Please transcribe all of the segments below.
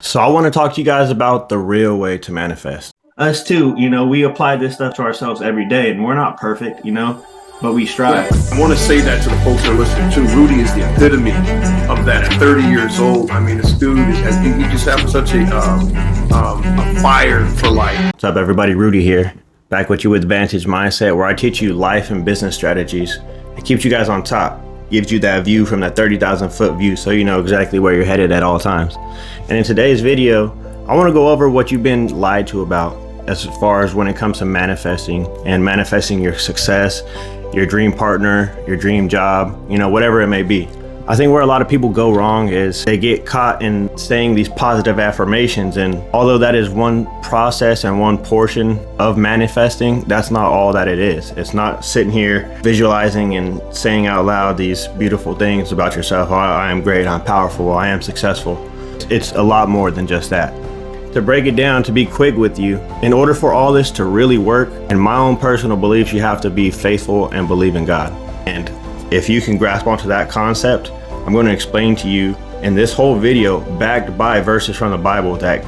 So I want to talk to you guys about the real way to manifest. Us too, we apply this stuff to ourselves every day, and we're not perfect, but we strive. I want to say that to the folks that are listening too. Rudy is the epitome of that. At 30 years old, I mean, this dude he just has such a fire for life. What's up, everybody? Rudy here, back with you with Vantage Mindset, where I teach you life and business strategies. It keeps you guys on top, gives you that view from that 30,000 foot view, so you know exactly where you're headed at all times. And in today's video, I want to go over what you've been lied to about as far as when it comes to manifesting and manifesting your success, your dream partner, your dream job, whatever it may be. I think where a lot of people go wrong is they get caught in saying these positive affirmations, and although that is one process and one portion of manifesting, that's not all that it is. It's not sitting here visualizing and saying out loud these beautiful things about yourself. Oh, I am great, I'm powerful, I am successful. It's a lot more than just that. To break it down, to be quick with you, in order for all this to really work, in my own personal beliefs, you have to be faithful and believe in God. And if you can grasp onto that concept, I'm going to explain to you in this whole video, backed by verses from the Bible, that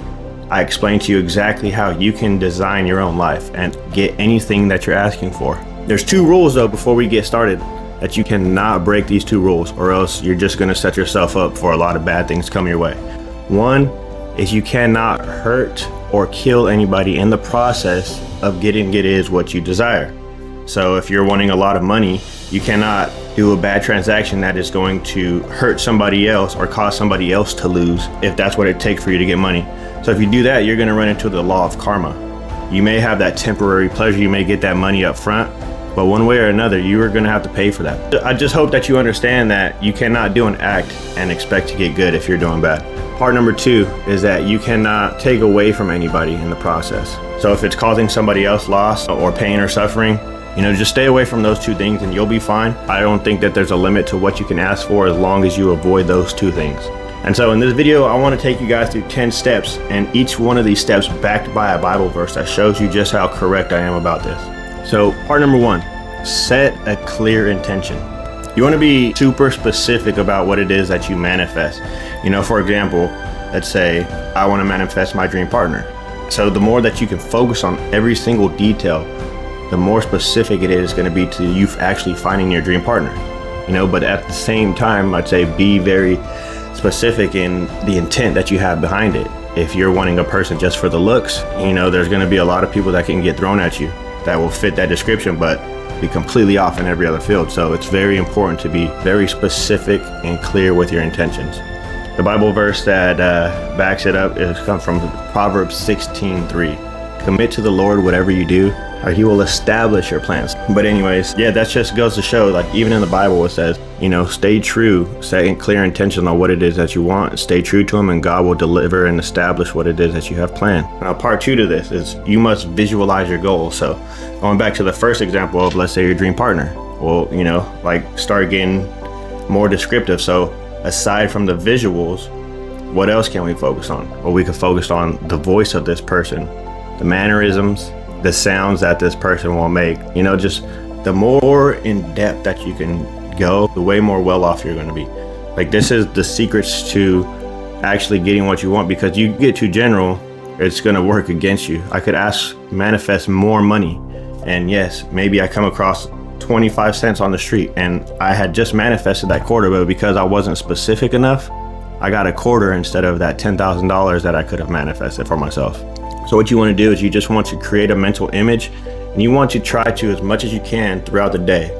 I explain to you exactly how you can design your own life and get anything that you're asking for. There's two rules though before we get started, that you cannot break these two rules, or else you're just going to set yourself up for a lot of bad things coming your way. One is you cannot hurt or kill anybody in the process of getting what you desire. So if you're wanting a lot of money, you cannot do a bad transaction that is going to hurt somebody else or cause somebody else to lose, if that's what it takes for you to get money. So if you do that, you're going to run into the law of karma. You may have that temporary pleasure, you may get that money up front, but one way or another, you are going to have to pay for that. I just hope that you understand that you cannot do an act and expect to get good if you're doing bad. Part number two is that you cannot take away from anybody in the process. So if it's causing somebody else loss or pain or suffering, just stay away from those two things and you'll be fine. I don't think that there's a limit to what you can ask for as long as you avoid those two things. And so in this video, I want to take you guys through 10 steps, and each one of these steps backed by a Bible verse that shows you just how correct I am about this. So part number one, set a clear intention. You want to be super specific about what it is that you manifest. For example, let's say I want to manifest my dream partner. So the more that you can focus on every single detail, the more specific it is going to be to you actually finding your dream partner. But at the same time, I'd say be very specific in the intent that you have behind it. If you're wanting a person just for the looks, there's going to be a lot of people that can get thrown at you that will fit that description, but be completely off in every other field. So it's very important to be very specific and clear with your intentions. The Bible verse that backs it up comes from Proverbs 16:3. Commit to the Lord whatever you do, or he will establish your plans. But anyways, yeah, that just goes to show, like, even in the Bible it says, stay true, set clear intention on what it is that you want, stay true to him, and God will deliver and establish what it is that you have planned. Now, part two to this is you must visualize your goals. So going back to the first example of, let's say, your dream partner, well, start getting more descriptive. So aside from the visuals, what else can we focus on? Well, we could focus on the voice of this person, the mannerisms, the sounds that this person will make. Just the more in depth that you can go, the way more well off you're going to be. Like, this is the secrets to actually getting what you want, because you get too general, it's going to work against you. I could manifest more money, and yes, maybe I come across 25 cents on the street and I had just manifested that quarter, but because I wasn't specific enough, I got a quarter instead of that $10,000 that I could have manifested for myself. So what you want to do is you just want to create a mental image, and you want to try to, as much as you can throughout the day,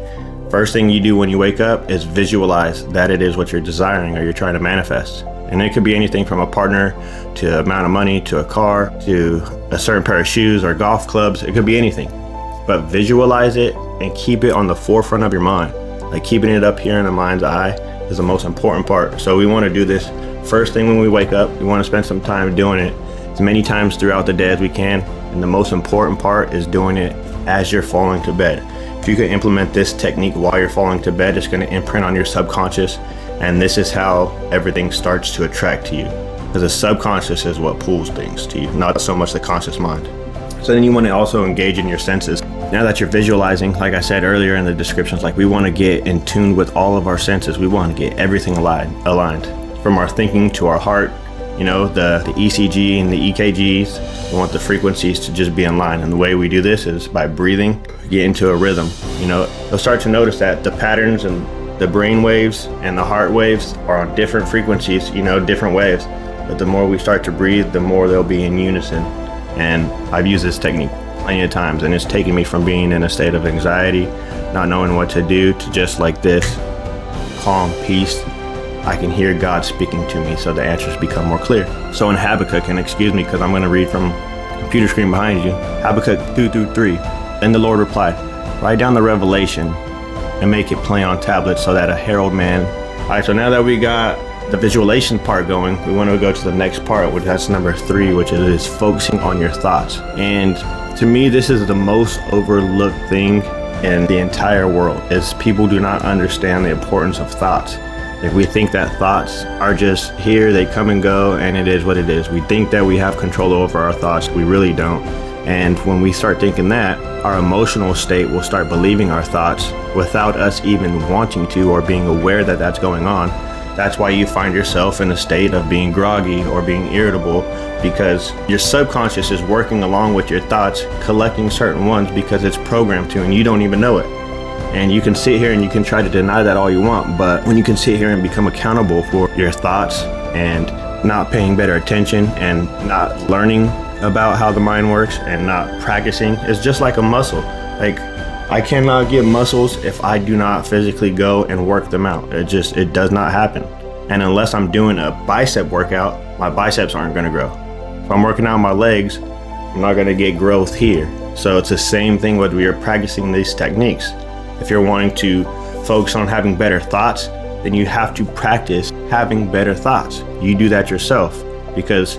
first thing you do when you wake up is visualize that it is what you're desiring or you're trying to manifest. And it could be anything from a partner to amount of money to a car to a certain pair of shoes or golf clubs. It could be anything, but visualize it and keep it on the forefront of your mind. Like, keeping it up here in the mind's eye is the most important part. So we want to do this first thing when we wake up. We want to spend some time doing it as many times throughout the day as we can. And the most important part is doing it as you're falling to bed. If you can implement this technique while you're falling to bed, it's going to imprint on your subconscious. And this is how everything starts to attract to you, because the subconscious is what pulls things to you, not so much the conscious mind. So then you want to also engage in your senses. Now that you're visualizing, like I said earlier in the descriptions, like, we want to get in tune with all of our senses. We want to get everything aligned, from our thinking to our heart You know, the ECG and the EKGs, we want the frequencies to just be in line. And the way we do this is by breathing, get into a rhythm. You know, you'll start to notice that the patterns and the brain waves and the heart waves are on different frequencies, you know, different waves. But the more we start to breathe, the more they'll be in unison. And I've used this technique plenty of times, and it's taken me from being in a state of anxiety, not knowing what to do, to just like this, calm, peace. I can hear God speaking to me, so the answers become more clear. So in Habakkuk, and excuse me because I'm going to read from the computer screen behind you, Habakkuk 2-3. Then the Lord replied, write down the revelation and make it plain on tablets so that a herald man. All right, so now that we got the visualization part going, we want to go to the next part, which that's number 3, which is focusing on your thoughts. And to me, this is the most overlooked thing in the entire world, is people do not understand the importance of thoughts. If we think that thoughts are just here, they come and go, and it is what it is. We think that we have control over our thoughts. We really don't. And when we start thinking that, our emotional state will start believing our thoughts without us even wanting to or being aware that that's going on. That's why you find yourself in a state of being groggy or being irritable, because your subconscious is working along with your thoughts, collecting certain ones because it's programmed to, and you don't even know it. And you can sit here and you can try to deny that all you want, but when you can sit here and become accountable for your thoughts and not paying better attention and not learning about how the mind works and not practicing, it's just like a muscle. Like, I cannot get muscles if I do not physically go and work them out. It does not happen. And unless I'm doing a bicep workout, my biceps aren't gonna grow. If I'm working out my legs, I'm not gonna get growth here. So it's the same thing whether you're practicing these techniques. If you're wanting to focus on having better thoughts, then you have to practice having better thoughts. You do that yourself, because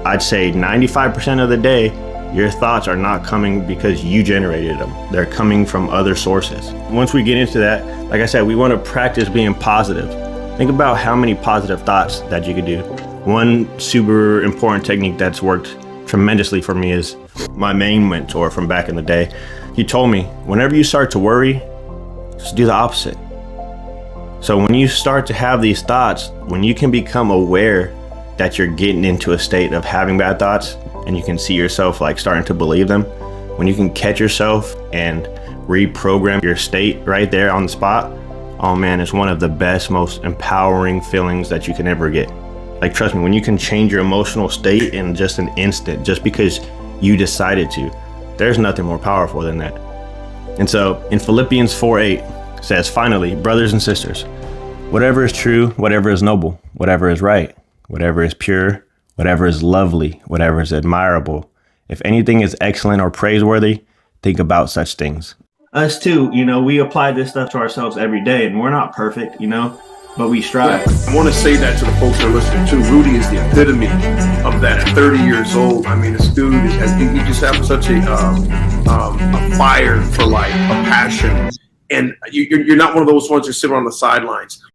I'd say 95% of the day, your thoughts are not coming because you generated them. They're coming from other sources. Once we get into that, like I said, we want to practice being positive. Think about how many positive thoughts that you could do. One super important technique that's worked tremendously for me is my main mentor from back in the day. He told me, whenever you start to worry, just do the opposite. So when you start to have these thoughts, when you can become aware that you're getting into a state of having bad thoughts, and you can see yourself like starting to believe them, when you can catch yourself and reprogram your state right there on the spot, oh man, it's one of the best, most empowering feelings that you can ever get. Like, trust me, when you can change your emotional state in just an instant, just because you decided to, there's nothing more powerful than that. And so in Philippians 4:8 says, finally, brothers and sisters, whatever is true, whatever is noble, whatever is right, whatever is pure, whatever is lovely, whatever is admirable, if anything is excellent or praiseworthy, think about such things. Us too, you know, we apply this stuff to ourselves every day, and we're not perfect, you know, but we strive. I want to say that to the folks that are listening too. Rudy is the epitome of that. At 30 years old, I mean, this dude he just has such a fire for life, a passion, and you're not one of those ones that sit on the sidelines.